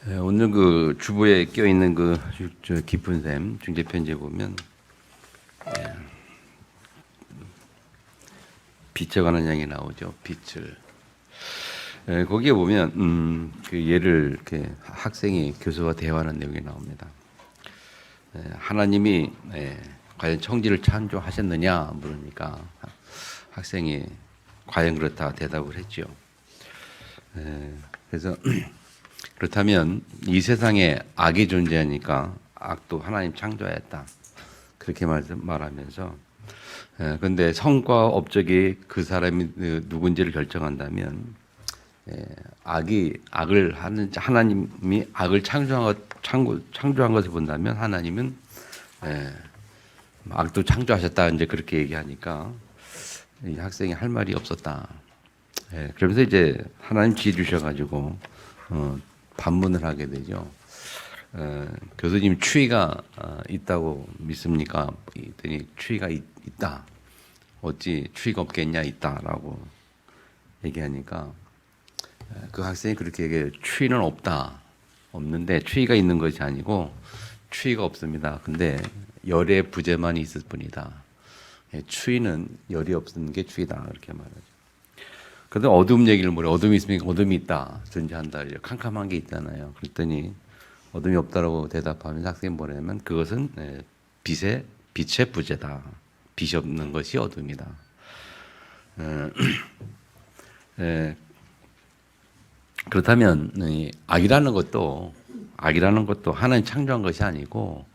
오늘 그 주보에 껴 있는 저 깊은 샘 중재 편지에 보면 빛에 관한 이야기 나오죠. 빛을 거기에 보면 그 예를 이렇게 학생이 교수와 대화하는 내용이 나옵니다. 하나님이 과연 청지를 창조하셨느냐 물으니까 학생이 과연 그렇다 대답을 했죠. 그래서 그렇다면 이 세상에 악이 존재하니까 악도 하나님 창조하였다. 그렇게 말하면서 그런데 성과 업적이 그 사람이 누군지를 결정한다면 악을 하는 하나님이 악을 창조한 것을 본다면 하나님은 악도 창조하셨다. 이제 그렇게 얘기하니까 이 학생이 할 말이 없었다. 그러면서 이제 하나님 지혜 주셔가지고 반문을 하게 되죠. 교수님 추위가 있다고 믿습니까? 그랬더니 추위가 있다. 어찌 추위가 없겠냐? 있다라고 얘기하니까 그 학생이 그렇게 얘기해요. 추위는 없다. 없는데 추위가 있는 것이 아니고 추위가 없습니다. 근데 열의 부재만 있을 뿐이다. 추위는 열이 없는 게 추위다. 이렇게 말하죠. 그런데 어둠 얘기를 뭐래? 어둠이 있으니까 어둠이 있다. 존재한다. 캄캄한 게 있잖아요. 그랬더니 어둠이 없다라고 대답하면 학생이 뭐냐면 그것은 빛의 부재다. 빛이 없는 것이 어둠이다. 그렇다면 악이라는 것도 하나님 창조한 것이 아니고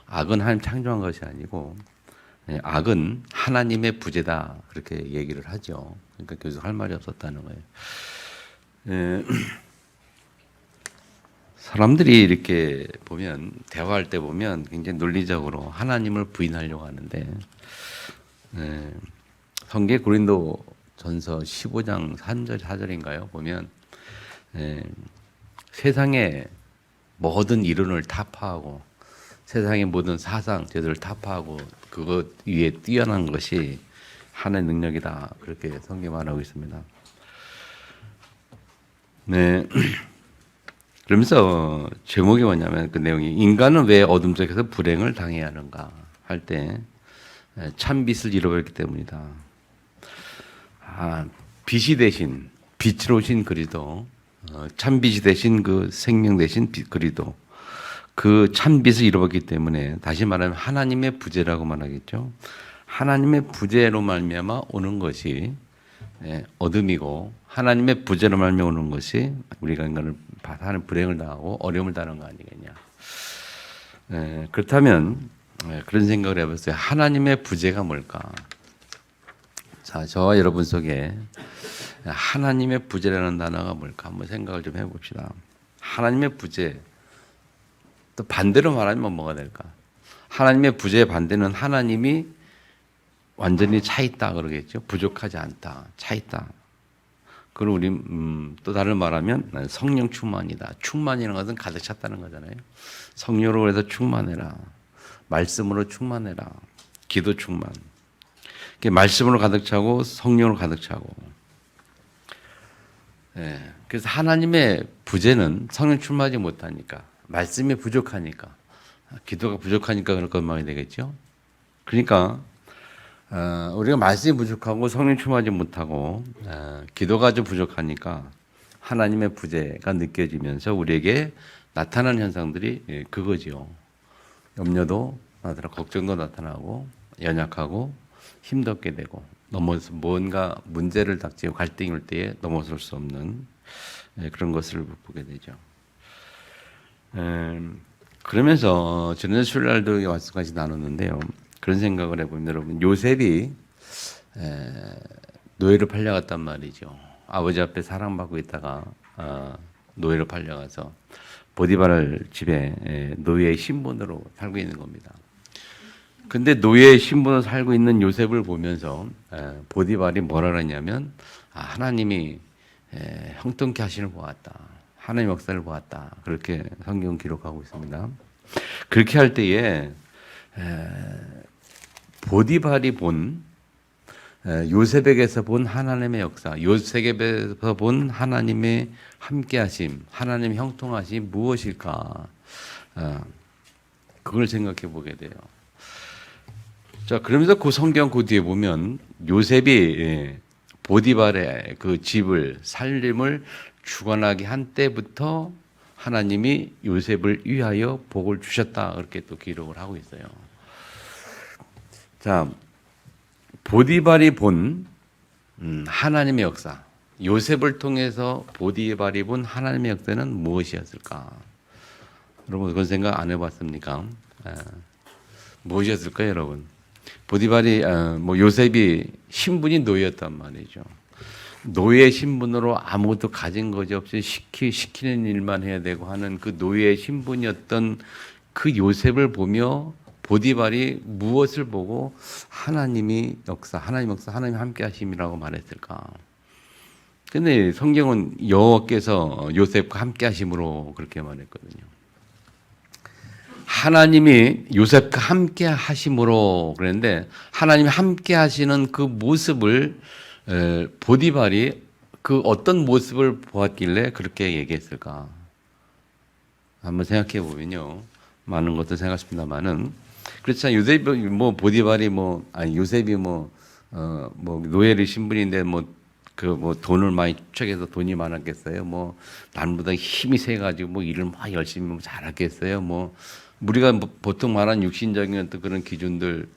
악은 하나님 창조한 것이 아니고 악은 하나님의 부재다. 그렇게 얘기를 하죠. 그러니까 교수 할 말이 없었다는 거예요. 사람들이 이렇게 보면 대화할 때 보면 굉장히 논리적으로 하나님을 부인하려고 하는데 성계 고린도전서 15장 3절 4절인가요? 보면 세상의 모든 이론을 타파하고 세상의 모든 사상 제도를 타파하고 그것 위에 뛰어난 것이 하나의 능력이다. 그렇게 성경 말하고 있습니다. 네. 그러면서 제목이 뭐냐면 그 내용이 인간은 왜 어둠 속에서 불행을 당해야 하는가 할 때 참빛을 잃어버렸기 때문이다. 빛이 대신 빛으로 오신 그리스도, 참빛이 대신 그 생명 대신 그리스도, 그 참빛을 잃어버렸기 때문에 다시 말하면 하나님의 부재라고 말하겠죠. 하나님의 부재로 말미암아 오는 것이 어둠이고 하나님의 부재로 말미암아 오는 것이 우리가 인간을 하는 불행을 당하고 어려움을 당하는 거 아니겠냐. 그렇다면 그런 생각을 해봤어요. 하나님의 부재가 뭘까? 자, 저와 여러분 속에 하나님의 부재라는 단어가 뭘까? 한번 생각을 좀 해봅시다. 하나님의 부재. 또 반대로 말하면 뭐가 될까? 하나님의 부재의 반대는 하나님이 완전히 차 있다 그러겠죠. 부족하지 않다. 차 있다. 그리고 우리 또 다른 말하면 성령 충만이다. 충만이라는 것은 가득 찼다는 거잖아요. 성령으로 해서 충만해라. 말씀으로 충만해라. 기도 충만. 말씀으로 가득 차고 성령으로 가득 차고. 그래서 하나님의 부재는 성령 충만하지 못하니까, 말씀이 부족하니까, 기도가 부족하니까 그럴 것만이 되겠죠. 그러니까 우리가 말씀이 부족하고 성령 충만하지 못하고 기도가 좀 부족하니까 하나님의 부재가 느껴지면서 우리에게 나타나는 현상들이 그거지요. 염려도 나타나고 걱정도 나타나고 연약하고 힘도 없게 되고 뭔가 문제를 닥치고 갈등이 올 때에 넘어설 수 없는 그런 것을 보게 되죠. 그러면서 지난 수요일날도 말씀까지 나눴는데요. 그런 생각을 해보면 여러분 요셉이 노예로 팔려갔단 말이죠. 아버지 앞에 사랑받고 있다가 노예로 팔려가서 보디발 집에 노예의 신분으로 살고 있는 겁니다. 근데 노예의 신분으로 살고 있는 요셉을 보면서 보디발이 뭐라 그러냐면 하나님이 형통케 하시는 것 보았다. 하나님 역사를 보았다. 그렇게 성경 기록하고 있습니다. 그렇게 할 때에 보디발이 본 요셉에게서 본 하나님의 역사, 요셉에게서 본 하나님의 함께하심, 하나님의 형통하심 무엇일까? 그걸 생각해 보게 돼요. 자, 그러면서 그 성경 그 뒤에 보면 요셉이 보디발의 그 집을 살림을 주관하게 한 때부터 하나님이 요셉을 위하여 복을 주셨다 그렇게 또 기록을 하고 있어요. 자, 보디발이 본 하나님의 역사, 요셉을 통해서 보디발이 본 하나님의 역사는 무엇이었을까? 여러분 그런 생각 안 해봤습니까? 무엇이었을까요, 여러분? 보디발이 요셉이 신분이 노예였단 말이죠. 노예 신분으로 아무것도 가진 것이 없이 시키는 일만 해야 되고 하는 그 노예 신분이었던 그 요셉을 보며 보디발이 무엇을 보고 하나님 역사, 하나님 함께 하심이라고 말했을까? 근데 성경은 여호와께서 요셉과 함께 하심으로 그렇게 말했거든요. 하나님이 요셉과 함께 하심으로 그랬는데 하나님이 함께 하시는 그 모습을 보디발이 그 어떤 모습을 보았길래 그렇게 얘기했을까? 한번 생각해 보면요. 많은 것들 생각했습니다만은 그렇잖아요. 요셉이 보디발이 요셉이 노예의 신분인데 돈을 많이 축적해서 돈이 많았겠어요. 남보다 힘이 세가지고 일을 막 열심히 잘하겠어요. 우리가 보통 말하는 육신적인 어떤 그런 기준들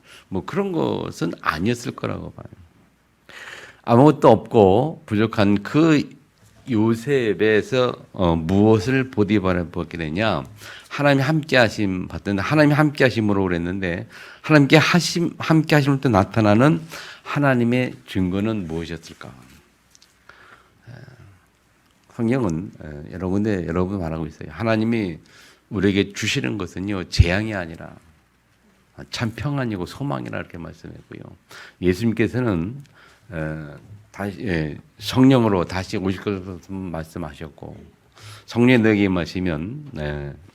그런 것은 아니었을 거라고 봐요. 아무것도 없고 부족한 그 요셉에서 무엇을 보디발에 보게 되냐? 하나님이 함께 하심 봤던데 하나님이 함께 하심으로 그랬는데 하나님께 함께 하심으로 또 나타나는 하나님의 증거는 무엇이었을까? 성경은 여러 군데 여러분 말하고 있어요. 하나님이 우리에게 주시는 것은요 재앙이 아니라 참 평안이고 소망이라 이렇게 말씀했고요. 예수님께서는 다시 성령으로 다시 오실 것을 말씀하셨고 성령이 너에게 임하시면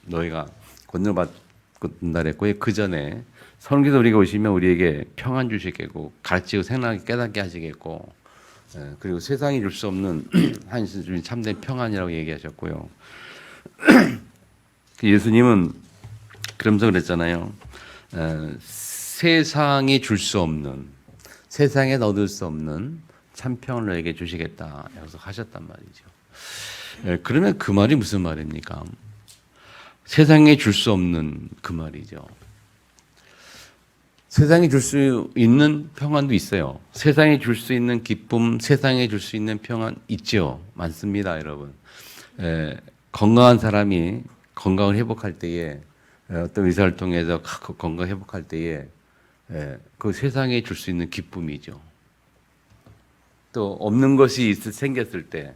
너희가 권능 받는다 그랬고 그 전에 성령께서 우리가 오시면 우리에게 평안 주시겠고 가르치고 생각하게 깨닫게 하시겠고 그리고 세상이 줄 수 없는 한신 참된 평안이라고 얘기하셨고요. 예수님은 그러면서 그랬잖아요. 세상이 줄 수 없는, 세상에 얻을 수 없는 참 평안을 너에게 주시겠다 약속하셨단 말이죠. 그러면 그 말이 무슨 말입니까? 세상에 줄 수 없는 그 말이죠. 세상에 줄 수 있는 평안도 있어요. 세상에 줄 수 있는 기쁨, 세상에 줄 수 있는 평안 있죠. 많습니다, 여러분. 건강한 사람이 건강을 회복할 때에 어떤 의사를 통해서 건강 회복할 때에 그 세상에 줄 수 있는 기쁨이죠. 또 없는 것이 생겼을 때,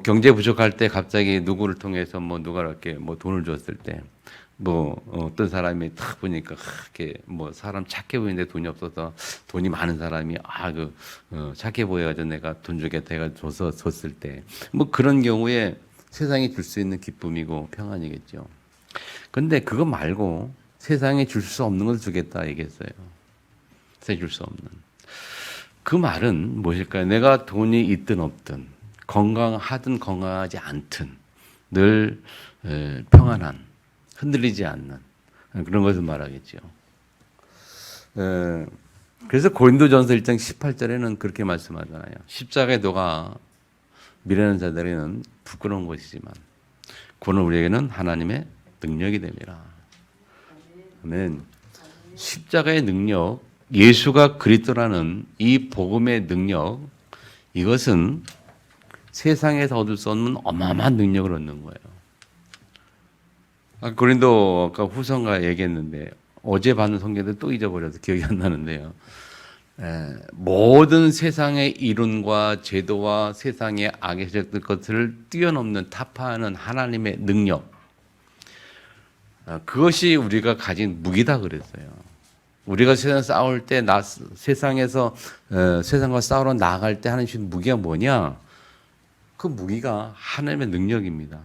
경제 부족할 때 갑자기 누구를 통해서 누가 이렇게 돈을 줬을 때, 어떤 사람이 딱 보니까 이렇게 사람 착해 보이는데 돈이 없어서 돈이 많은 사람이 착해 보여가지고 내가 돈 주겠다 해가지고 줬을 때, 그런 경우에 세상에 줄 수 있는 기쁨이고 평안이겠죠. 근데 그거 말고 세상에 줄 수 없는 것을 주겠다 얘기했어요. 세상에 줄 수 없는. 그 말은 무엇일까요? 내가 돈이 있든 없든 건강하든 건강하지 않든 늘 평안한, 흔들리지 않는 그런 것을 말하겠죠. 그래서 고린도전서 1장 18절에는 그렇게 말씀하잖아요. 십자가의 도가 미련한 자들에게는 부끄러운 것이지만 그는 우리에게는 하나님의 능력이 됩니다. 아멘. 십자가의 능력, 예수가 그리스도라는 이 복음의 능력, 이것은 세상에서 얻을 수 없는 어마어마한 능력을 얻는 거예요. 고린도 아까 후서가 얘기했는데 어제 받은 성경도 또 잊어버려서 기억이 안 나는데요. 모든 세상의 이론과 제도와 세상의 악의 것을 뛰어넘는 타파하는 하나님의 능력, 그것이 우리가 가진 무기다 그랬어요. 우리가 세상 싸울 때 세상에서 세상과 싸우러 나아갈 때 하는 무기가 뭐냐? 그 무기가 하나님의 능력입니다.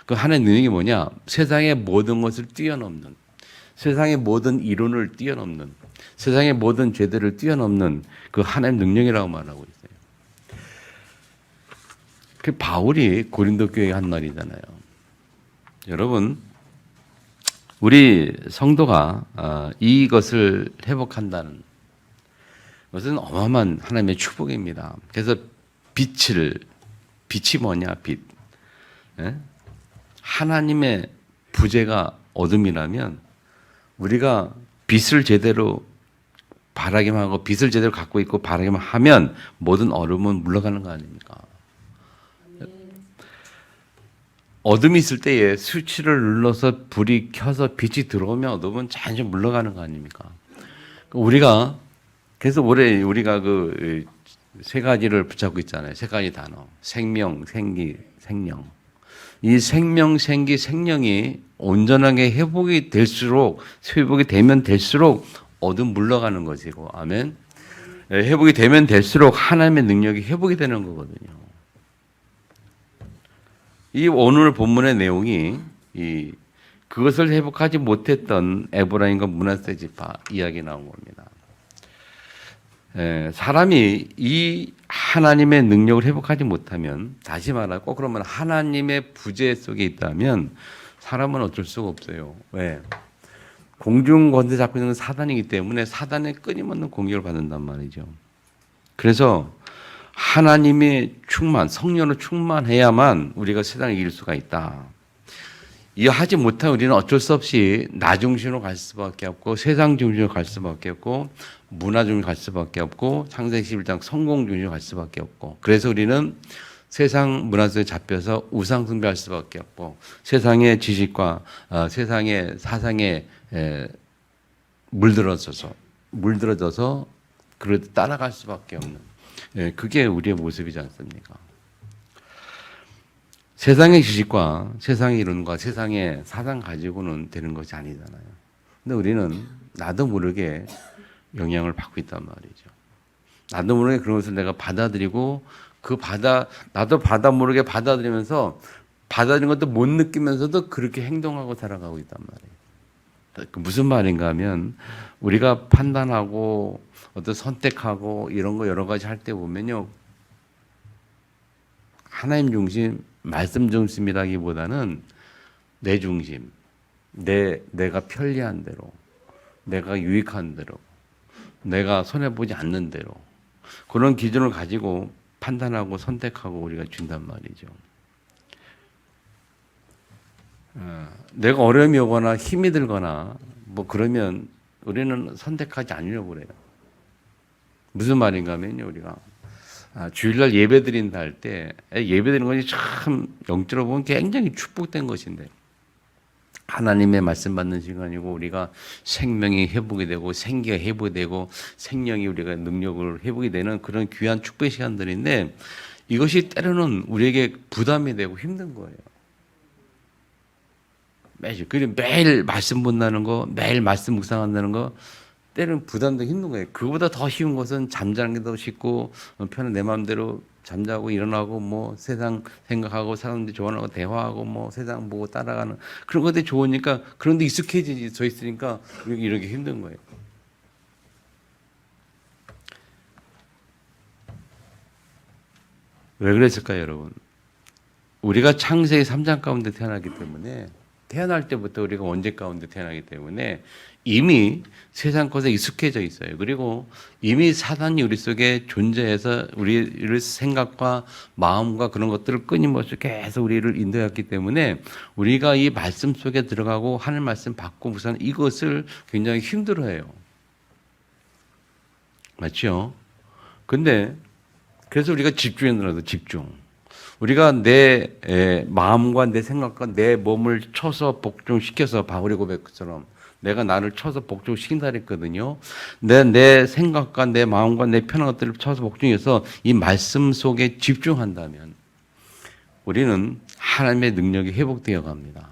그 하나님의 능력이 뭐냐? 세상의 모든 것을 뛰어넘는, 세상의 모든 이론을 뛰어넘는, 세상의 모든 죄들을 뛰어넘는 그 하나님의 능력이라고 말하고 있어요. 그 바울이 고린도 교회에 한 말이잖아요. 여러분, 우리 성도가 이것을 회복한다는 것은 어마어마한 하나님의 축복입니다. 그래서 빛이 뭐냐, 빛. 예? 하나님의 부재가 어둠이라면 우리가 빛을 제대로 바라기만 하고 빛을 제대로 갖고 있고 바라기만 하면 모든 어둠은 물러가는 거 아닙니까? 어둠이 있을 때에 스위치를 눌러서 불이 켜서 빛이 들어오면 어둠은 자연스레 물러가는 거 아닙니까? 그래서 올해 우리가 그 세 가지를 붙잡고 있잖아요. 세 가지 단어. 생명, 생기, 생령. 이 생명, 생기, 생령이 온전하게 회복이 되면 될수록 어둠 물러가는 것이고, 아멘. 회복이 되면 될수록 하나님의 능력이 회복이 되는 거거든요. 이 오늘 본문의 내용이 그것을 회복하지 못했던 에브라임과 므낫세 지파 이야기 나온 겁니다. 사람이 이 하나님의 능력을 회복하지 못하면, 다시 말하고 꼭 그러면 하나님의 부재 속에 있다면 사람은 어쩔 수가 없어요. 왜? 공중 권세 잡고 있는 사단이기 때문에 사단의 끊임없는 공격을 받는단 말이죠. 그래서 하나님의 성령으로 충만해야만 우리가 세상을 이길 수가 있다. 이해하지 못하면 우리는 어쩔 수 없이 나 중심으로 갈 수밖에 없고, 세상 중심으로 갈 수밖에 없고, 문화 중심으로 갈 수밖에 없고, 창세기 11장 성공 중심으로 갈 수밖에 없고, 그래서 우리는 세상 문화 속에 잡혀서 우상 숭배할 수밖에 없고, 세상의 지식과 세상의 사상에 물들어져서 그를 따라갈 수밖에 없는, 그게 우리의 모습이지 않습니까? 세상의 지식과 세상의 이론과 세상의 사상 가지고는 되는 것이 아니잖아요. 근데 우리는 나도 모르게 영향을 받고 있단 말이죠. 나도 모르게 그런 것을 내가 받아들이고 나도 모르게 받아들이면서 받아들인 것도 못 느끼면서도 그렇게 행동하고 살아가고 있단 말이에요. 무슨 말인가 하면 우리가 판단하고 어떤 선택하고 이런 거 여러 가지 할 때 보면요. 하나님 중심, 말씀 중심이라기보다는 내 중심, 내가 편리한 대로, 내가 유익한 대로, 내가 손해보지 않는 대로 그런 기준을 가지고 판단하고 선택하고 우리가 준단 말이죠. 내가 어려움이 오거나 힘이 들거나 뭐 그러면 우리는 선택하지 않으려고 그래요. 무슨 말인가 하면요, 우리가 주일날 예배 드린다 할 때 예배 드리는 것이 참 영적으로 보면 굉장히 축복된 것인데, 하나님의 말씀 받는 시간이고 우리가 생명이 회복이 되고 생기가 회복이 되고 생명이 우리가 능력을 회복이 되는 그런 귀한 축복의 시간들인데, 이것이 때로는 우리에게 부담이 되고 힘든 거예요. 매일 말씀 본다는 거, 매일 말씀 묵상한다는 거, 때로는 부담도 힘든 거예요. 그거보다 더 쉬운 것은 잠자는 게 더 쉽고, 편한 내 마음대로 잠자고 일어나고 뭐 세상 생각하고 사람들 좋아하는 거 대화하고 뭐 세상 보고 따라가는 그런 것들이 좋으니까, 그런데 익숙해져 있으니까 이렇게 힘든 거예요. 왜 그랬을까요, 여러분? 우리가 창세기 3장 가운데 태어나기 때문에, 태어날 때부터 우리가 원죄 가운데 태어나기 때문에 이미 세상 것에 익숙해져 있어요. 그리고 이미 사단이 우리 속에 존재해서 우리를 생각과 마음과 그런 것들을 끊임없이 계속 우리를 인도했기 때문에 우리가 이 말씀 속에 들어가고 하나님 말씀 받고 우선 이것을 굉장히 힘들어해요. 맞죠? 근데 그래서 우리가 집중해 들어도 집중. 우리가 내 마음과 내 생각과 내 몸을 쳐서 복종시켜서 바울의 고백처럼 내가 나를 쳐서 복종시킨다 그랬거든요. 내 생각과 내 마음과 내 편한 것들을 쳐서 복종해서 이 말씀 속에 집중한다면 우리는 하나님의 능력이 회복되어 갑니다.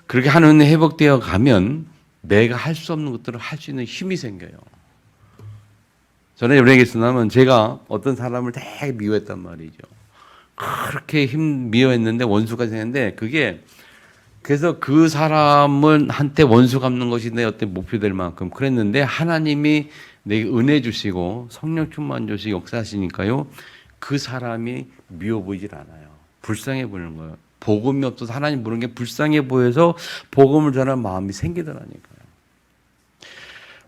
그렇게 하나님의 회복되어 가면 내가 할 수 없는 것들을 할 수 있는 힘이 생겨요. 저는 여러분에게 있으면 제가 어떤 사람을 되게 미워했단 말이죠. 그렇게 미워했는데 원수가 생겼는데 그게 그래서 그 사람은 한테 원수 갚는 것이 내 어떤 목표 될 만큼 그랬는데 하나님이 내게 은혜 주시고 성령 충만 주시고 역사하시니까요. 그 사람이 미워 보이질 않아요. 불쌍해 보이는 거예요. 복음이 없어서 하나님 부르는 게 불쌍해 보여서 복음을 전하는 마음이 생기더라니까요.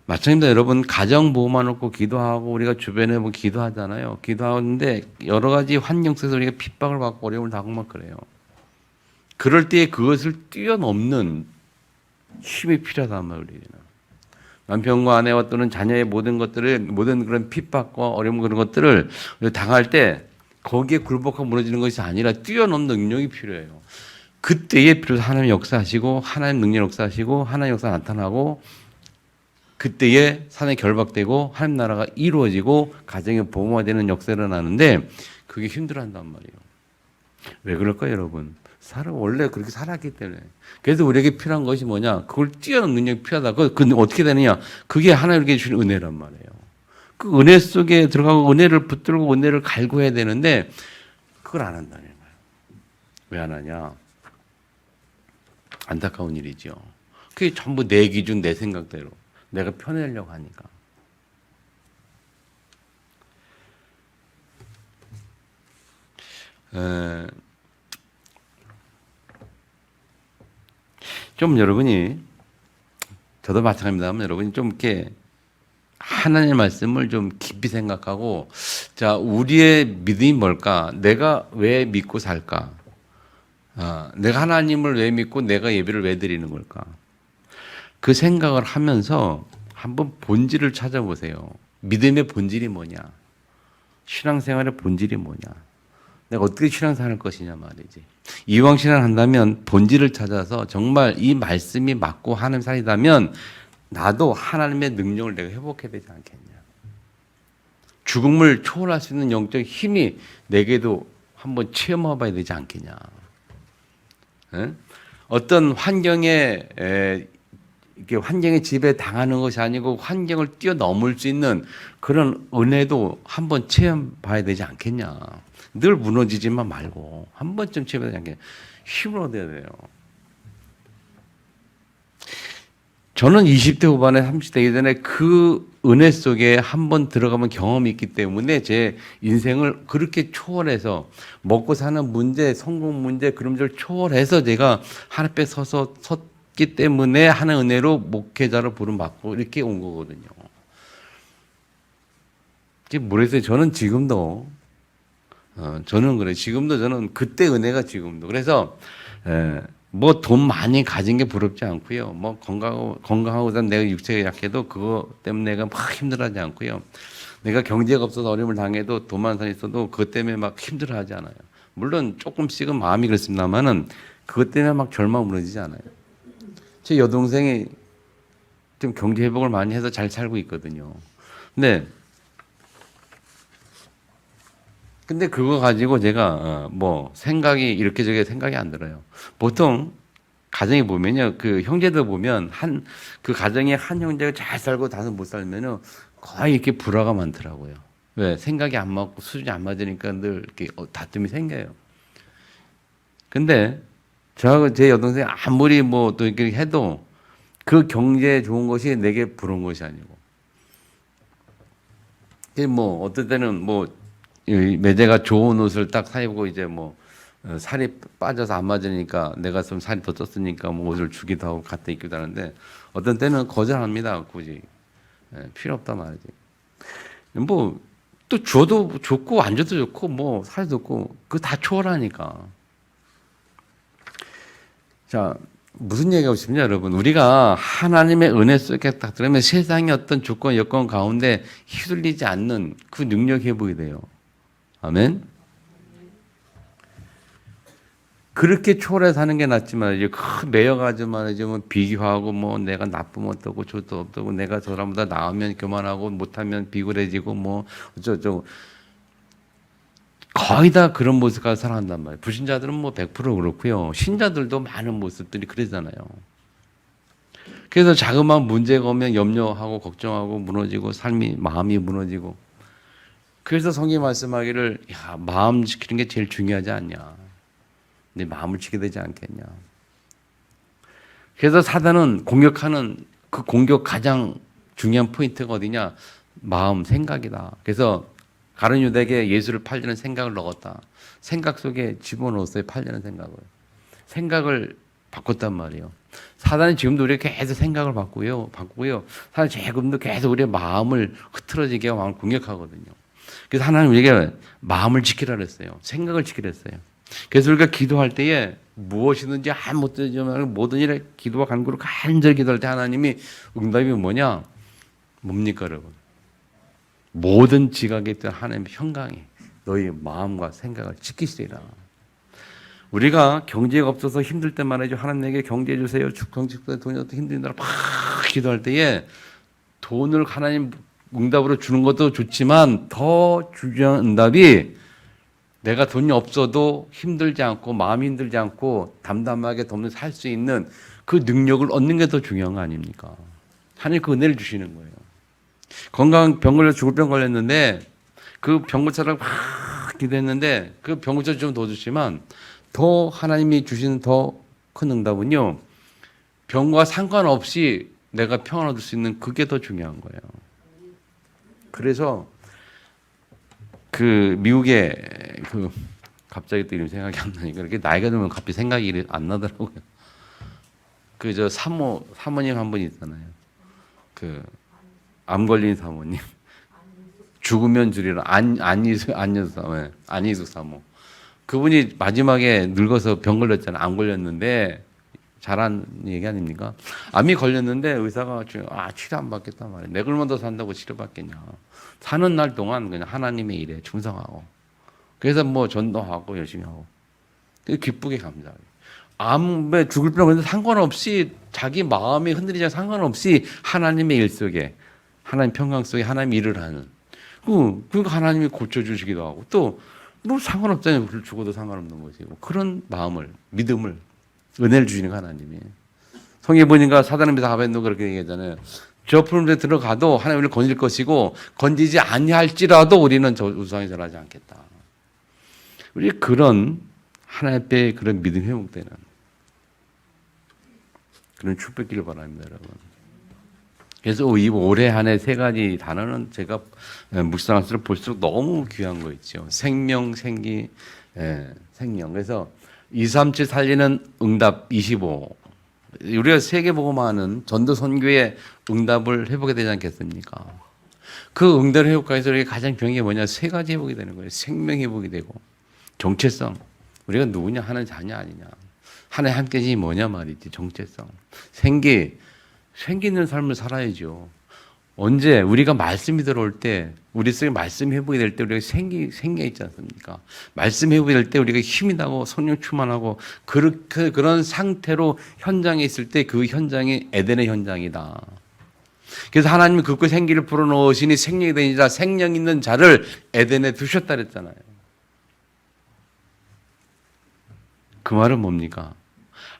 마찬가지입니다. 여러분 가정 보호만 놓고 기도하고 우리가 주변에 뭐 기도하잖아요. 기도하는데 여러 가지 환경 속에서 우리가 핍박을 받고 어려움을 당하고 막 그래요. 그럴 때에 그것을 뛰어넘는 힘이 필요하단 말이에요. 남편과 아내와 또는 자녀의 모든 것들을 모든 그런 핍박과 어려움 그런 것들을 당할 때 거기에 굴복하고 무너지는 것이 아니라 뛰어넘는 능력이 필요해요. 그때에 비로소 하나님 역사하시고 하나님 능력 역사하시고 하나님 역사 나타나고 그때에 산에 결박되고 하나님 나라가 이루어지고 가정의 보호화되는 역사가 일어나는데 그게 힘들어한단 말이에요. 왜 그럴까요, 여러분? 사람 원래 그렇게 살았기 때문에. 그래서 우리에게 필요한 것이 뭐냐? 그걸 뛰어넘는 능력이 필요하다. 그 어떻게 되느냐? 그게 하나님께 주신 은혜란 말이에요. 그 은혜 속에 들어가고 은혜를 붙들고 은혜를 갈구해야 되는데 그걸 안 한다는 거예요. 왜 안 하냐? 안타까운 일이죠. 그게 전부 내 기준, 내 생각대로 내가 편하려고 하니까. 좀 여러분이 저도 마찬가지입니다만 여러분이 좀 이렇게 하나님의 말씀을 좀 깊이 생각하고 자 우리의 믿음이 뭘까? 내가 왜 믿고 살까? 내가 하나님을 왜 믿고 내가 예배를 왜 드리는 걸까? 그 생각을 하면서 한번 본질을 찾아보세요. 믿음의 본질이 뭐냐? 신앙생활의 본질이 뭐냐? 내가 어떻게 신앙생활할 것이냐 말이지. 이왕 신앙한다면 본질을 찾아서 정말 이 말씀이 맞고 하나님 살이다면 나도 하나님의 능력을 내가 회복해야 되지 않겠냐. 죽음을 초월할 수 있는 영적 힘이 내게도 한번 체험해 봐야 되지 않겠냐. 에? 어떤 환경에 이렇게 환경의 지배에 당하는 것이 아니고 환경을 뛰어넘을 수 있는 그런 은혜도 한번 체험 봐야 되지 않겠냐. 늘 무너지지만 말고 한 번쯤 체험해야 되지 않겠냐. 힘을 얻어야 돼요. 저는 20대 후반에 30대 되기 전에 그 은혜 속에 한번 들어가면 경험이 있기 때문에 제 인생을 그렇게 초월해서 먹고 사는 문제, 성공 문제 그런 걸 초월해서 제가 하나님 앞에 섰기 때문에 하나의 은혜로 목회자로 부름받고 이렇게 온 거거든요. 모르겠어요. 저는 지금도 저는 그래. 지금도 저는 그때 은혜가 지금도. 그래서 뭐 돈 많이 가진 게 부럽지 않고요. 뭐 건강하고 내가 육체가 약해도 그거 때문에 내가 막 힘들어하지 않고요. 내가 경제가 없어서 어려움을 당해도 돈만 있어도 그것 때문에 막 힘들어하지 않아요. 물론 조금씩은 마음이 그렇습니다만은 그것 때문에 막 절망 무너지지 않아요. 제 여동생이 좀 경제 회복을 많이 해서 잘 살고 있거든요. 근데 그거 가지고 제가 뭐 생각이 이렇게 저렇게 생각이 안 들어요. 보통 가정에 보면요, 그 형제들 보면 그 가정에 한 형제가 잘 살고 다섯 못 살면요 거의 이렇게 불화가 많더라고요. 왜 생각이 안 맞고 수준이 안 맞으니까 늘 이렇게 다툼이 생겨요. 근데 저하고 제 여동생 아무리 뭐 또 이렇게 해도 그 경제에 좋은 것이 내게 부러운 것이 아니고, 뭐 어떨 때는 뭐 매제가 좋은 옷을 딱 사입고 이제 뭐 살이 빠져서 안 맞으니까 내가 좀 살이 더 쪘으니까 뭐 옷을 주기도 하고 갖다 입기도 하는데 어떤 때는 거절합니다. 굳이 필요 없다 말이지. 뭐 또 줘도 좋고 안 줘도 좋고 뭐 살도 좋고 그거 다 초월하니까. 자, 무슨 얘기하고 싶냐 여러분. 우리가 하나님의 은혜 속에 딱 들으면 세상의 어떤 조건 여건 가운데 휘둘리지 않는 그 능력 회복이 돼요. 아멘. 그렇게 초월해 사는 게 낫지만 이제 매여가지고 말이죠. 비교하고 뭐 내가 나쁘면 어떠고 저도 어떠고 내가 저 사람보다 나으면 교만하고 못하면 비굴해지고 뭐 어쩌고 거의 다 그런 모습 가지고 살아간단 말이에요. 불신자들은 뭐 100% 그렇고요. 신자들도 많은 모습들이 그러잖아요. 그래서 자그마한 문제가 오면 염려하고 걱정하고 무너지고 마음이 무너지고. 그래서 성경이 말씀하기를 마음 지키는 게 제일 중요하지 않냐. 내 마음을 지켜야 되지 않겠냐. 그래서 사단은 공격하는 그 공격 가장 중요한 포인트가 어디냐? 마음, 생각이다. 그래서 가룟 유다에게 예수를 팔려는 생각을 넣었다. 생각 속에 집어넣었어요. 팔려는 생각을. 생각을 바꿨단 말이에요. 사단이 지금도 우리가 계속 생각을 바꾸고요. 사단이 지금도 계속 우리의 마음을 흐트러지게 하고 마음을 공격하거든요. 그래서 하나님 우리에게 마음을 지키라 그랬어요. 생각을 지키라 했어요. 그래서 우리가 기도할 때에 무엇이든지 모든 일에 기도와 간구로 간절히 기도할 때 하나님이 응답이 뭐냐? 뭡니까 여러분? 모든 지각에 있던 하나님의 평강이 너희 마음과 생각을 지키시리라. 우리가 경제가 없어서 힘들 때 말이죠. 하나님에게 경제 주세요. 경제도 돈이 없어 힘든다 막 기도할 때에 돈을 하나님 응답으로 주는 것도 좋지만 더 중요한 응답이 내가 돈이 없어도 힘들지 않고 마음이 힘들지 않고 담담하게 살 수 있는 그 능력을 얻는 게 더 중요한 거 아닙니까? 하나님 그 은혜를 주시는 거예요. 건강 병 걸려 죽을 병 걸렸는데 그 병고차를 막 기도했는데 그 병고차 좀 더 주시면 더 하나님이 주시는 더 큰 응답은요. 병과 상관없이 내가 평안을 얻을 수 있는 그게 더 중요한 거예요. 그래서 그 미국의 그 갑자기 또 이름 생각이 안 나니까 이렇게 나이가 들면 갑자기 생각이 안 나더라고요. 그 저 사모님 한 분 있잖아요. 그 암 걸린 사모님. 죽으면 주리라 안희숙 사모. 그분이 마지막에 늙어서 병 걸렸잖아요. 안 걸렸는데 잘한 얘기 아닙니까? 암이 걸렸는데 의사가 치료 안 받겠단 말이에요. 내 얼마 더 산다고 치료 받겠냐. 사는 날 동안 그냥 하나님의 일에 충성하고 그래서 뭐 전도하고 열심히 하고 기쁘게 감사하고 암에 죽을 병 걸렸는데 상관없이 자기 마음이 흔들리지 상관없이 하나님의 일 속에 하나님 평강 속에 하나님 일을 하는 그러니까 하나님이 고쳐주시기도 하고 또 뭐 상관없잖아요. 죽어도 상관없는 것이고 그런 마음을 믿음을 은혜를 주시는 하나님이 성경에 보니까 사단에서 아벤도 그렇게 얘기하잖아요. 저 푸른 데 들어가도 하나님 우리를 건질 것이고 건지지 아니할지라도 우리는 저 우상에 절하지 않겠다. 우리 그런 하나님 앞에 그런 믿음 회복되는 그런 축복기를 바랍니다, 여러분. 그래서 이 올해 한 해 세 가지 단어는 제가 묵상할수록 볼수록 너무 귀한 거 있죠. 생명, 생기, 생명. 그래서 237 살리는 응답 25. 우리가 세계복음화하는 전도 선교의 응답을 회복해야 되지 않겠습니까? 그 응답을 회복하기 위해서 우리가 가장 중요한 게 뭐냐? 세 가지 회복이 되는 거예요. 생명 회복이 되고 정체성. 우리가 누구냐? 하나님 자녀 아니냐? 하나님 함께지 뭐냐 말이지. 정체성. 생기. 생기 있는 삶을 살아야죠. 언제 우리가 말씀이 들어올 때 우리 속에 말씀 회복이 될 때 우리가 생기가 있지 않습니까? 말씀 회복이 될 때 우리가 힘이 나고 성령 충만하고 그런 상태로 현장에 있을 때 그 현장이 에덴의 현장이다. 그래서 하나님이 그곳에 생기를 불어넣으시니 생명이 되니라 생명 있는 자를 에덴에 두셨다 그랬잖아요. 그 말은 뭡니까?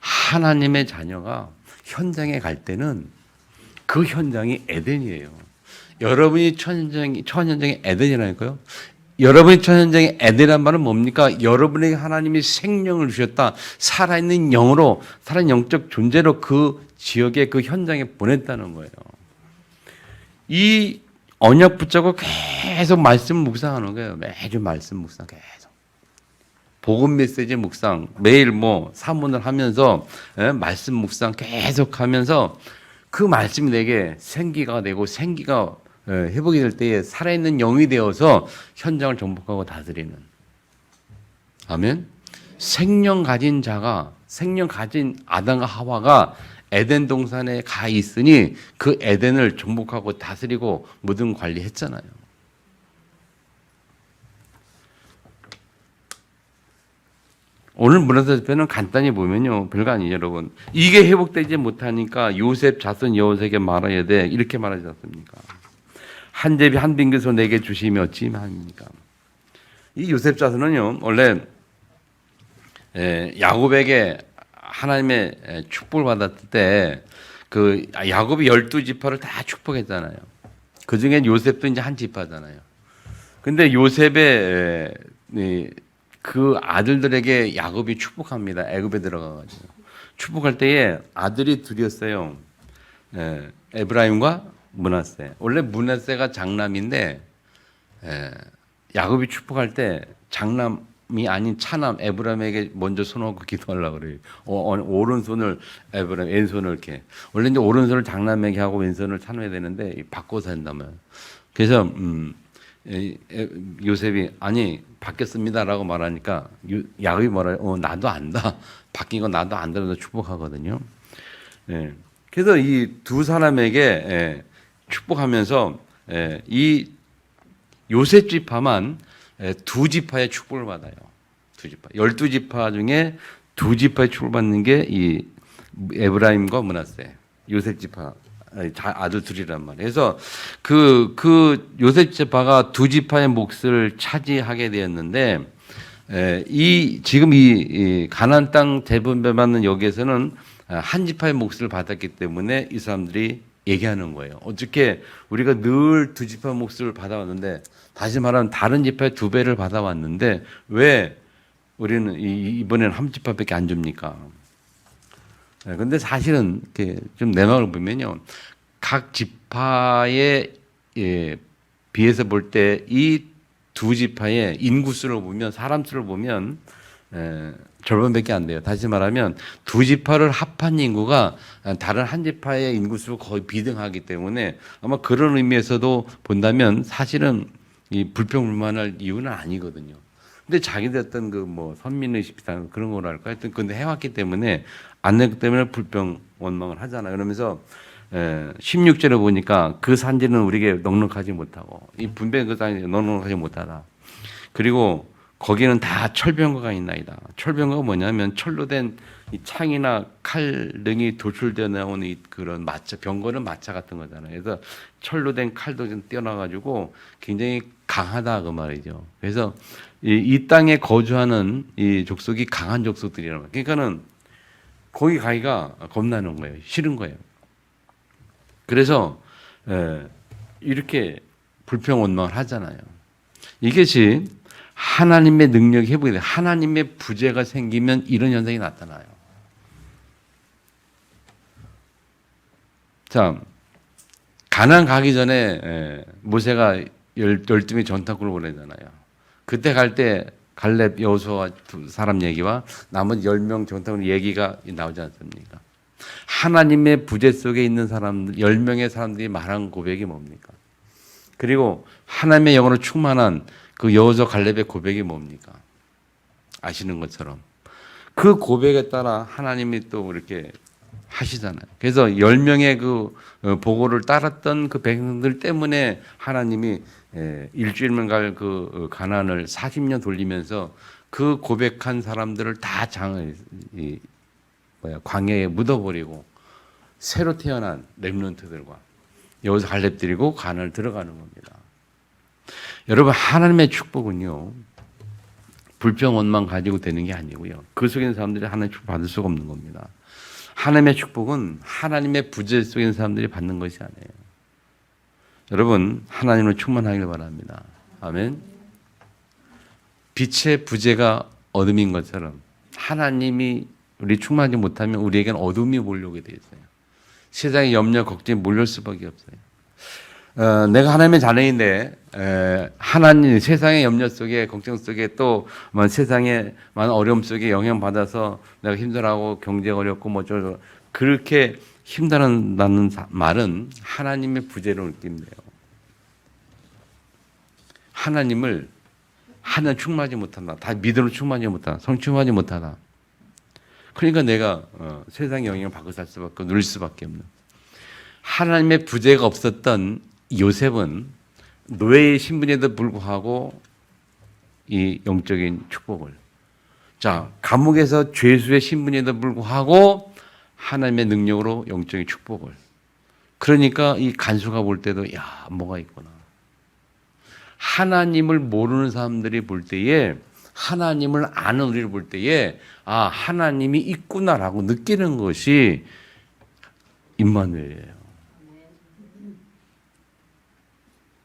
하나님의 자녀가 현장에 갈 때는 그 현장이 에덴이에요. 여러분이 초현장이 에덴이라니까요. 여러분이 초현장이 에덴이란 말은 뭡니까? 여러분에게 하나님이 생명을 주셨다. 살아있는 영으로, 살아있는 영적 존재로 그 지역에 그 현장에 보냈다는 거예요. 이 언약 붙잡고 계속 말씀 묵상하는 거예요. 매주 말씀 묵상 계속. 복음 메시지 묵상 매일 사문을 하면서 말씀 묵상 계속하면서 그 말씀이 내게 생기가 되고 생기가 회복이 될 때에 살아있는 영이 되어서 현장을 정복하고 다스리는 아멘. 생명 가진 아담과 하와가 에덴 동산에 가 있으니 그 에덴을 정복하고 다스리고 모든 관리했잖아요. 오늘 문화사집회는 간단히 보면요. 별거 아니에요, 여러분. 이게 회복되지 못하니까 요셉 자손 여호세에게 말해야 돼. 이렇게 말하지 않습니까? 한 제비 한 빙그릇 내게 주시면 어찌합니까? 이 요셉 자손은요. 원래 야곱에게 하나님의 축복을 받았을 때 그 야곱이 12지파를 다 축복했잖아요. 그중에 요셉도 이제 한 지파잖아요. 근데 요셉의 그 아들들에게 야곱이 축복합니다. 애굽에 들어가가지고. 축복할 때에 아들이 둘이었어요. 에브라임과 므낫세. 원래 므낫세가 장남인데 야곱이 축복할 때 장남이 아닌 차남 에브라임에게 먼저 손하고 기도하려고 그래요. 오른손을 에브라임, 왼손을 이렇게. 원래 이제 오른손을 장남에게 하고 왼손을 차남해야 되는데 바꿔서 한다면. 그래서 요셉이 아니 바뀌었습니다라고 말하니까 야곱이 뭐라요? 나도 안다. 바뀐 건 나도 안다면서 축복하거든요. 그래서 이 두 사람에게 축복하면서 이 요셉 지파만 두 지파의 축복을 받아요. 두 지파. 12지파 중에 두 지파의 축복을 받는 게 이 에브라임과 므낫세. 요셉 지파 아들 둘이란 말이에요. 그래서 그 요셉 지파가 두 지파의 몫을 차지하게 되었는데 지금 이 가나안 땅 재분배받는 여기에서는 한 지파의 몫을 받았기 때문에 이 사람들이 얘기하는 거예요. 어떻게 우리가 늘 두 지파 몫을 받아왔는데, 다시 말하면 다른 지파의 두 배를 받아왔는데 왜 우리는 이번에는 한 지파밖에 안 줍니까? 근데 사실은 좀 내막을 보면요, 각 지파에 비해서 볼 때 이 두 지파의 인구수를 보면, 사람 수를 보면 절반밖에 안 돼요. 다시 말하면 두 지파를 합한 인구가 다른 한 지파의 인구수가 거의 비등하기 때문에 아마 그런 의미에서도 본다면 사실은 이 불평불만할 이유는 아니거든요. 근데 자기들 어떤 그 뭐 선민의식 비슷한 그런 거랄까 하여튼 근데 해왔기 때문에 안 내기 때문에 불평 원망을 하잖아요. 그러면서 16절에 보니까 그 산지는 우리에게 넉넉하지 못하고 이 분배 그 산지 넉넉하지 못하다. 그리고 거기는 다 철병거가 있나이다. 철병거가 뭐냐면 철로 된 이 창이나 칼 등이 도출되어 나오는 그런 마차, 병거는 마차 같은 거잖아요. 그래서 철로 된 칼도 좀 떼어놔가지고 굉장히 강하다 그 말이죠. 그래서 이 땅에 거주하는 이 족속이 강한 족속들이란 말이에요. 그러니까는 거기 가기가 겁나는 거예요. 싫은 거예요. 그래서 이렇게 불평원망을 하잖아요. 이것이 하나님의 능력이 회복이 돼요. 하나님의 부재가 생기면 이런 현상이 나타나요. 자, 가나안 가기 전에 모세가 12명의 전투꾼을 보내잖아요. 그때 갈 때 갈렙 여호수아 두 사람 얘기와 나머지 10명 전투꾼 얘기가 나오지 않습니까? 하나님의 부재 속에 있는 사람들, 10명의 사람들이 말한 고백이 뭡니까? 그리고 하나님의 영으로 충만한 그 여호수아 갈렙의 고백이 뭡니까? 아시는 것처럼 그 고백에 따라 하나님이 또 이렇게 하시잖아요. 그래서 10명의 그 보고를 따랐던 그 백성들 때문에 하나님이 일주일만 갈 그 가나안을 40년 돌리면서 그 고백한 사람들을 다 광야에 묻어버리고 새로 태어난 렘넌트들과 여기서 갈렙들이고 가나안을 들어가는 겁니다. 여러분, 하나님의 축복은요, 불평 원망 가지고 되는 게 아니고요, 그 속에 있는 사람들이 하나님의 축복 받을 수가 없는 겁니다. 하나님의 축복은 하나님의 부재 속에 있는 사람들이 받는 것이 아니에요. 여러분, 하나님으로 충만하길 바랍니다. 아멘. 빛의 부재가 어둠인 것처럼 하나님이 우리 충만하지 못하면 우리에게는 어둠이 몰려오게 되어 있어요. 세상의 염려, 걱정이 몰려올 수밖에 없어요. 내가 하나님의 자녀인데 하나님 세상의 염려 속에, 걱정 속에, 또 세상의 많은 어려움 속에 영향받아서 내가 힘들어하고 경제가 어렵고 뭐 어쩌고 그렇게 힘들어한다는 말은 하나님의 부재로 느낀대요. 하나님을 하나님 충만하지 못한다. 다 믿음으로 충만하지 못한다. 성충만하지 못하다. 그러니까 내가 세상의 영향을 받고 살 수밖에 없고 누릴 수밖에 없는. 하나님의 부재가 없었던 요셉은 노예의 신분에도 불구하고 이 영적인 축복을, 자, 감옥에서 죄수의 신분에도 불구하고 하나님의 능력으로 영적인 축복을, 그러니까 이 간수가 볼 때도 야, 뭐가 있구나. 하나님을 모르는 사람들이 볼 때에, 하나님을 아는 우리를 볼 때에 아, 하나님이 있구나라고 느끼는 것이 임마누엘이에요.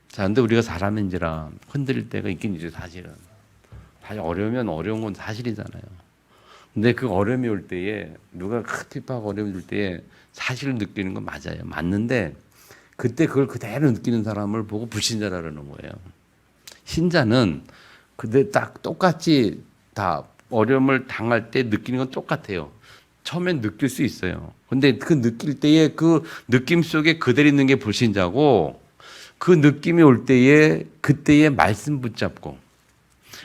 자, 근데 우리가 사람인지라 흔들릴 때가 있긴 이제 사실은. 사실 어려우면 어려운 건 사실이잖아요. 근데 그 어려움이 올 때에 누가 핍박 어려움이 올 때에 사실을 느끼는 건 맞아요. 맞는데 그때 그걸 그대로 느끼는 사람을 보고 불신자라는 거예요. 신자는 근데 딱 똑같이 다 어려움을 당할 때 느끼는 건 똑같아요. 처음엔 느낄 수 있어요. 근데 그 느낄 때에 그 느낌 속에 그대로 있는 게 불신자고 그 느낌이 올 때에 그때의 말씀 붙잡고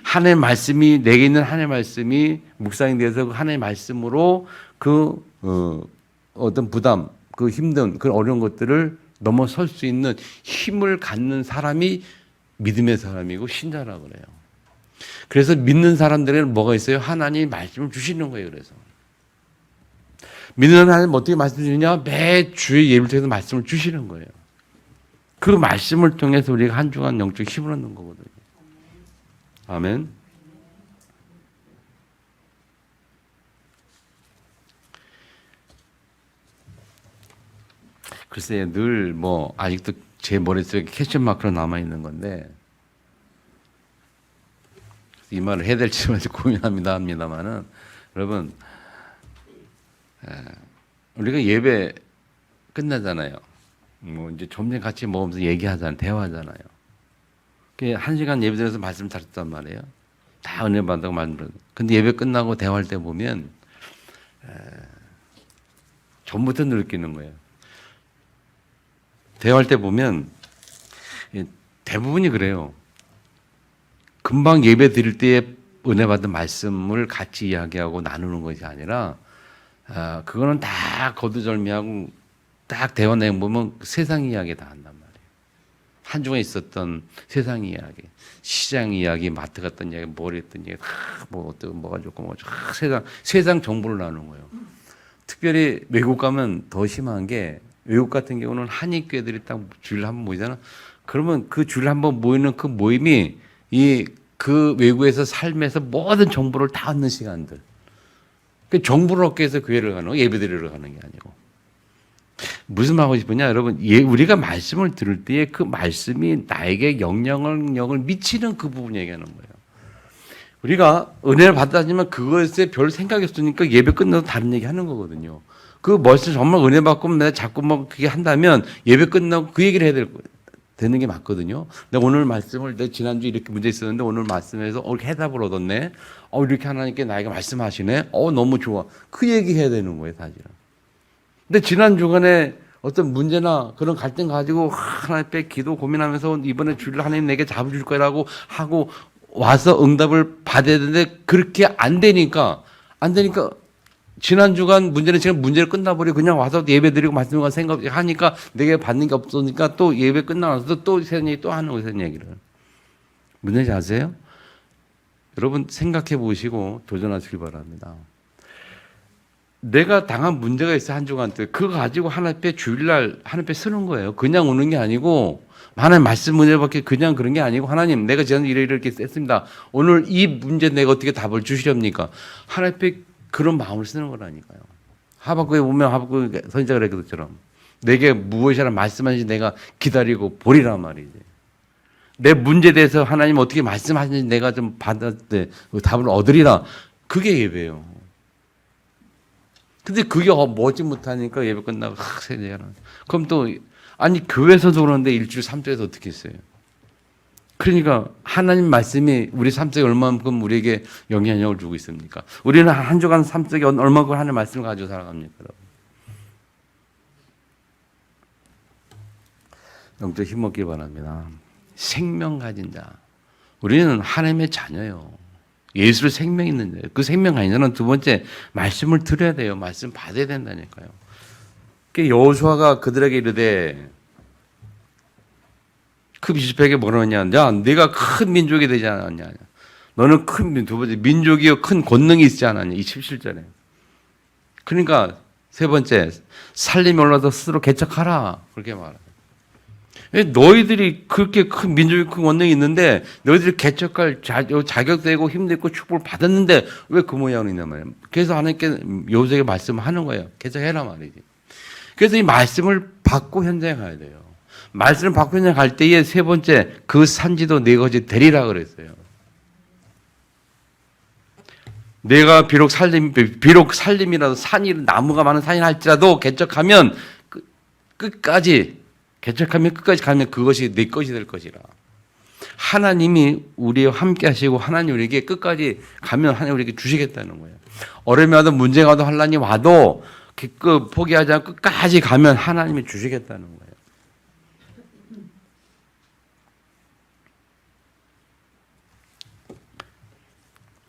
하나님의 말씀이 내게 있는 하나님의 말씀이 묵상이 돼서 그 하나님의 말씀으로 그 어떤 부담, 그 힘든 그 어려운 것들을 넘어설 수 있는 힘을 갖는 사람이 믿음의 사람이고 신자라고 그래요. 그래서 믿는 사람들에게는 뭐가 있어요? 하나님이 말씀을 주시는 거예요. 그래서 믿는 하나님 어떻게 말씀 주느냐? 매 주의 예를 통해서 말씀을 주시는 거예요. 그 말씀을 통해서 우리가 한 주간 영적 힘을 얻는 거거든요. 아멘. 글쎄 늘 뭐 아직도 제 머릿속에 캐션 마크로 남아 있는 건데 이 말을 해야 될지 말지 고민합니다만은 여러분 우리가 예배 끝나잖아요. 뭐 이제 점심 같이 먹으면서 얘기하잖아요. 대화하잖아요. 한 시간 예배 드려서 말씀 잘했단 말이에요. 다 은혜 받다고 말씀. 근데 예배 끝나고 대화할 때 보면 전부터 느끼는 거예요. 대화할 때 보면 대부분이 그래요. 금방 예배 드릴 때에 은혜 받은 말씀을 같이 이야기하고 나누는 것이 아니라 그거는 다 거두절미하고 딱 대화 내용 보면 세상 이야기 다 한단 말이에요. 한 주간에 있었던 세상 이야기, 시장 이야기, 마트 갔던 이야기, 뭘 했던 이야기, 뭐 어떤 뭐가 좋고 뭐 세상 정보를 나누는 거예요. 특별히 외국 가면 더 심한 게 외국 같은 경우는 한인교회들이 딱 주일 한번 모이잖아. 그러면 그 주일 한번 모이는 그 모임이 그 외국에서 삶에서 모든 정보를 다 얻는 시간들. 그 정보를 얻기 위해서 교회를 가는 거, 예배드리러 가는 게 아니고. 무슨 말 하고 싶으냐, 여러분. 우리가 말씀을 들을 때에 그 말씀이 나에게 영향을 미치는 그 부분 얘기하는 거예요. 우리가 은혜를 받았지만 그것에 별 생각이 없으니까 예배 끝나서 다른 얘기 하는 거거든요. 그 말씀 정말 은혜 받고 내가 자꾸 뭐 그게 한다면 예배 끝나고 그 얘기를 해야 되는 게 맞거든요. 내가 오늘 말씀을 내가 지난주에 이렇게 문제 있었는데 오늘 말씀에서 이렇게 해답을 얻었네. 이렇게 하나님께 나에게 말씀하시네. 너무 좋아. 그 얘기 해야 되는 거예요, 사실은. 근데 지난 주간에 어떤 문제나 그런 갈등 가지고 하나님 앞에 기도 고민하면서 이번에 주일 하나님 내게 잡아줄 거라고 하고 와서 응답을 받아야 되는데 그렇게 안 되니까 지난 주간 문제는 지금 문제를 끝나버리고 그냥 와서 예배드리고 말씀과 생각하니까 내게 받는 게 없으니까 또 예배 끝나서 또 세상 얘기 또 하는 거예요, 세상 얘기를. 문제인지 아세요? 여러분 생각해 보시고 도전하시기 바랍니다. 내가 당한 문제가 있어 한 주간 때 그거 가지고 하나님 앞에 주일날 하나님 앞에 쓰는 거예요. 그냥 오는 게 아니고 하나님 말씀 문제밖에 그냥 그런 게 아니고 하나님 내가 지난 이렇게 했습니다. 오늘 이 문제 내가 어떻게 답을 주시렵니까? 하나님 앞에 그런 마음을 쓰는 거라니까요. 하박국에 보면 하박국 선지자가 그랬던 것처럼 내게 무엇이라 말씀하시는지 내가 기다리고 보리란 말이지. 내 문제에 대해서 하나님 어떻게 말씀하시는지 내가 좀 받을 때 답을 얻으리라. 그게 예배예요. 근데 그게 뭐지 못하니까 예배 끝나고 세대하나. 그럼 또 아니 교회에서도 그러는데 일주일 3주에서 어떻게 했어요? 그러니까 하나님 말씀이 우리 삶 속에 얼마만큼 우리에게 영향력을 주고 있습니까? 우리는 한 주간 삶 속에 얼마만큼 하나님의 말씀을 가지고 살아갑니까? 여러분? 영적 힘먹기 바랍니다. 생명 가진 자. 우리는 하나님의 자녀예요. 예수를 생명 있는 자예요. 그 생명 가진 자는 두 번째 말씀을 들어야 돼요. 말씀 받아야 된다니까요. 여호수아가 그들에게 이르되 그 비스백에 뭐라 하냐? 야, 네가 큰 민족이 되지 않았냐? 너는 두 번째 민족이요 큰 권능이 있지 않았냐? 이 17절에. 그러니까 세 번째 살림이 올라서 스스로 개척하라 그렇게 말해요. 너희들이 그렇게 큰 민족이 큰 권능이 있는데 너희들이 개척할 자격되고 힘들고 축복을 받았는데 왜 그 모양이 있냐 말이에요. 그래서 하나님께 여호수아에게 말씀하는 거예요. 개척해라 말이지. 그래서 이 말씀을 받고 현장에 가야 돼요. 말씀을 받고 현장에 갈 때에 세 번째 그 산지도 네 거지 되리라 그랬어요. 내가 비록 살림이라도 산이 나무가 많은 산이 할지라도 개척하면 끝까지 가면 그것이 내 것이 될 것이라. 하나님이 우리와 함께 하시고 하나님 우리에게 끝까지 가면 하나님 우리에게 주시겠다는 거예요. 어려움이 와도 문제가 와도 환난이 와도 포기하지 않고 끝까지 가면 하나님이 주시겠다는 거예요.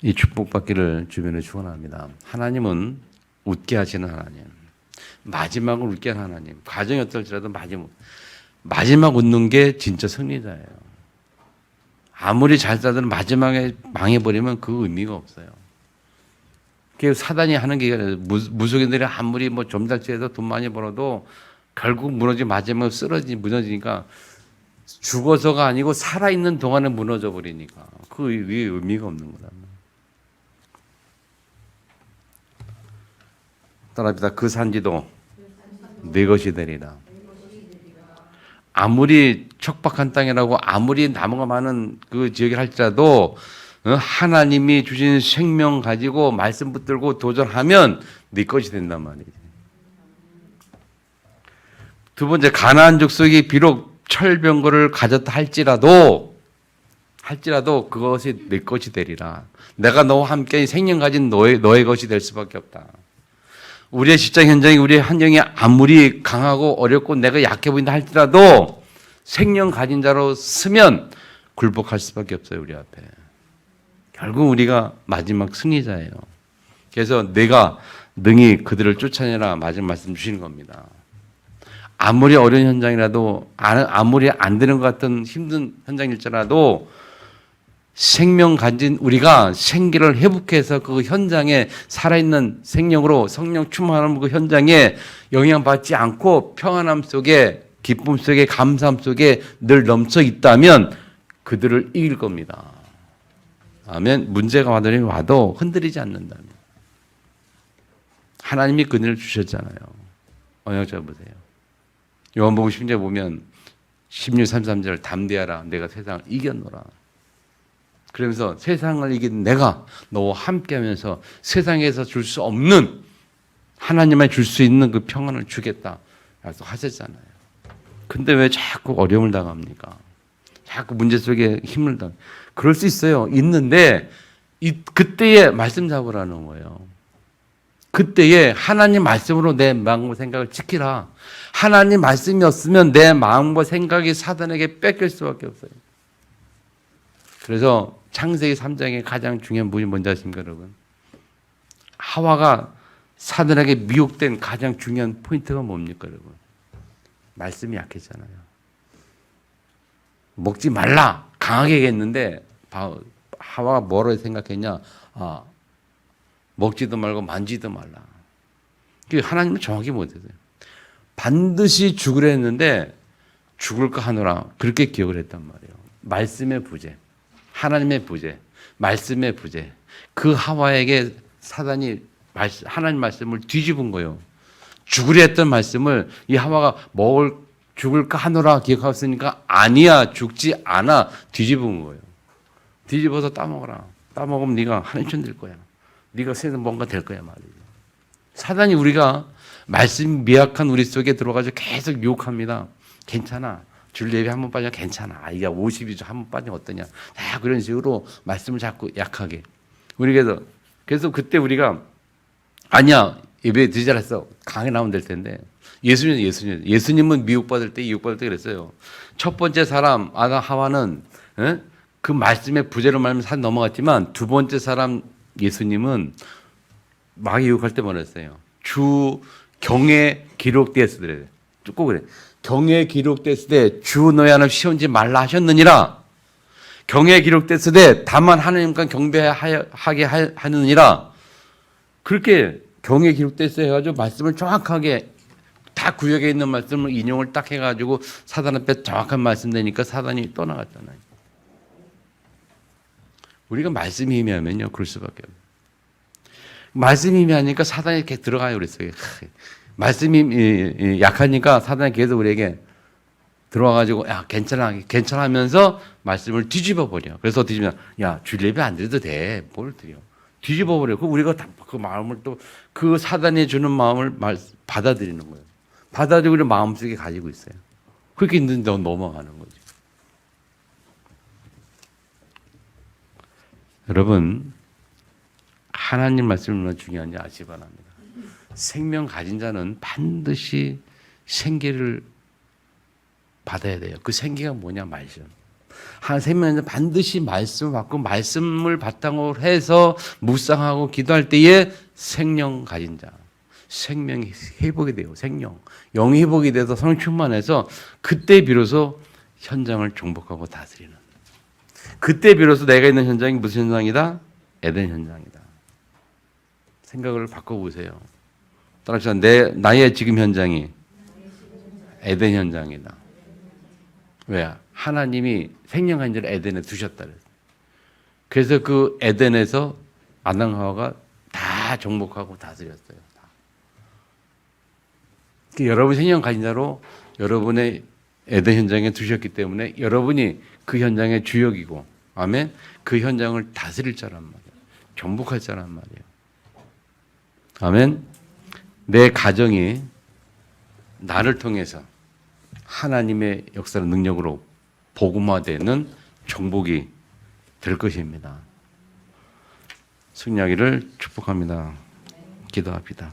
이 축복받기를 주변에 축원합니다. 하나님은 웃게 하시는 하나님, 마지막을 웃게 하는 하나님. 과정이 어떨지라도 마지막 웃는 게 진짜 승리자예요. 아무리 잘 살든 마지막에 망해버리면 그 의미가 없어요. 그 사단이 하는 게 무속인들이 아무리 점잘치해서 돈 많이 벌어도 결국 마지막에 무너지니까 죽어서가 아니고 살아있는 동안에 무너져 버리니까 그 의미가 없는 거다. 따라합니다. 그 산지도 내 것이 되리라. 아무리 척박한 땅이라고 아무리 나무가 많은 그 지역이 할지라도 하나님이 주신 생명 가지고 말씀 붙들고 도전하면 네 것이 된단 말이지. 두 번째, 가나안 족속이 비록 철병거를 가졌다 할지라도 그것이 내 것이 되리라. 내가 너와 함께 생명 가진 너의 것이 될 수밖에 없다. 우리의 직장 현장이 우리의 환경이 아무리 강하고 어렵고 내가 약해 보인다 할지라도 생명 가진 자로 서면 굴복할 수밖에 없어요. 우리 앞에. 결국 우리가 마지막 승리자예요. 그래서 내가 능히 그들을 쫓아내라 마지막 말씀 주시는 겁니다. 아무리 어려운 현장이라도 아무리 안 되는 것 같은 힘든 현장일지라도 생명 가진 우리가 생기를 회복해서 그 현장에 살아있는 생명으로 성령 충만한 그 현장에 영향받지 않고 평안함 속에 기쁨 속에 감사함 속에 늘 넘쳐 있다면 그들을 이길 겁니다. 아멘. 문제가 와도 흔들리지 않는다면 하나님이 그들을 주셨잖아요. 언약자 보세요. 요한복음 10장 보면 16, 33절 담대하라 내가 세상을 이겼노라. 그러면서 세상을 이긴 내가 너와 함께하면서 세상에서 줄 수 없는 하나님만 줄 수 있는 그 평안을 주겠다 약속하셨잖아요. 근데 왜 자꾸 어려움을 당합니까? 자꾸 문제 속에 힘을 당. 그럴 수 있어요. 있는데 그때에 말씀 잡으라는 거예요. 그때에 하나님 말씀으로 내 마음과 생각을 지키라. 하나님 말씀이 없으면 내 마음과 생각이 사단에게 뺏길 수밖에 없어요. 그래서 창세기 3장의 가장 중요한 부분이 뭔지 아십니까, 여러분? 하와가 사단에게 미혹된 가장 중요한 포인트가 뭡니까, 여러분? 말씀이 약했잖아요. 먹지 말라 강하게 얘기했는데 하와가 뭐라고 생각했냐? 먹지도 말고 만지도 말라. 하나님은 정확히 못했어요. 반드시 죽으려 했는데 죽을까 하노라 그렇게 기억을 했단 말이에요. 말씀의 부재, 하나님의 부재, 말씀의 부재. 그 하와에게 사단이 하나님 말씀을 뒤집은 거예요. 죽으려 했던 말씀을 이 하와가 죽을까 하노라 기억하고 있으니까 아니야 죽지 않아 뒤집은 거예요. 뒤집어서 따먹어라. 따먹으면 네가 하나님 될 거야. 네가 세상 뭔가 될 거야 말이죠. 사단이 우리가 말씀 미약한 우리 속에 들어가서 계속 유혹합니다. 괜찮아. 줄 예배 한번 빠지면 괜찮아. 이게 52주 한번 빠지면 어떠냐. 다 그런 식으로 말씀을 자꾸 약하게. 그래서 그때 우리가 아니야. 예배 드리지 않았어. 강에 나오면 될 텐데. 예수님은 미혹받을 때 그랬어요. 첫 번째 사람 아담 하와는 그 말씀의 부재로 말하면서 산 넘어갔지만 두 번째 사람 예수님은 마귀 유혹할 때 뭐랬어요? 주 경에 기록되었을 때 꼭 그래. 경에 기록됐을 때 주 너희 하나님 시험지 말라 하셨느니라. 경에 기록됐을 때 다만 하나님과 경배하게 하느니라. 그렇게 경에 기록됐어 해가지고 말씀을 정확하게 다 구역에 있는 말씀을 인용을 딱 해가지고 사단 앞에 정확한 말씀 되니까 사단이 떠나갔잖아요. 우리가 말씀이 희미하면요 그럴 수밖에 없어요. 말씀이 희미하니까 사단이 이렇게 들어가요. 그랬어요. 말씀이 약하니까 사단이 계속 우리에게 들어와가지고 야 괜찮아 하면서 말씀을 뒤집어 버려. 그래서 뒤집으면 야 줄 예배 안 드려도 돼. 뭘 드려. 뒤집어 버려요. 그 우리가 그 마음을 또 그 사단이 주는 마음을 받아들이는 거예요. 받아들이고 마음속에 가지고 있어요. 그렇게 있는데 넘어가는 거죠. 여러분, 하나님 말씀이 얼마나 중요한지 아시기 바랍니다. 생명 가진 자는 반드시 생기를 받아야 돼요. 그 생기가 뭐냐? 말씀. 한 생명은 반드시 말씀을 받고 말씀을 바탕으로 해서 묵상하고 기도할 때에 생명 가진 자, 생명이 회복이 돼요. 생명, 영이 회복이 돼서 성령 충만해서 그때 비로소 현장을 정복하고 다스리는. 그때 비로소 내가 있는 현장이 무슨 현장이다? 에덴 현장이다. 생각을 바꿔보세요. 따라서 나의 지금 현장이 에덴 현장이다. 왜? 하나님이 생명한 자를 에덴에 두셨다. 그래서 그 에덴에서 아담 하와가 다 정복하고 다스렸어요. 여러분 생명 가진 자로 여러분의 에덴 현장에 두셨기 때문에 여러분이 그 현장의 주역이고, 아멘. 그 현장을 다스릴 자란 말이에요. 정복할 자란 말이에요. 아멘. 내 가정이 나를 통해서 하나님의 역사의 능력으로 복음화되는 정복이 될 것입니다. 승리하기를 축복합니다. 기도합니다.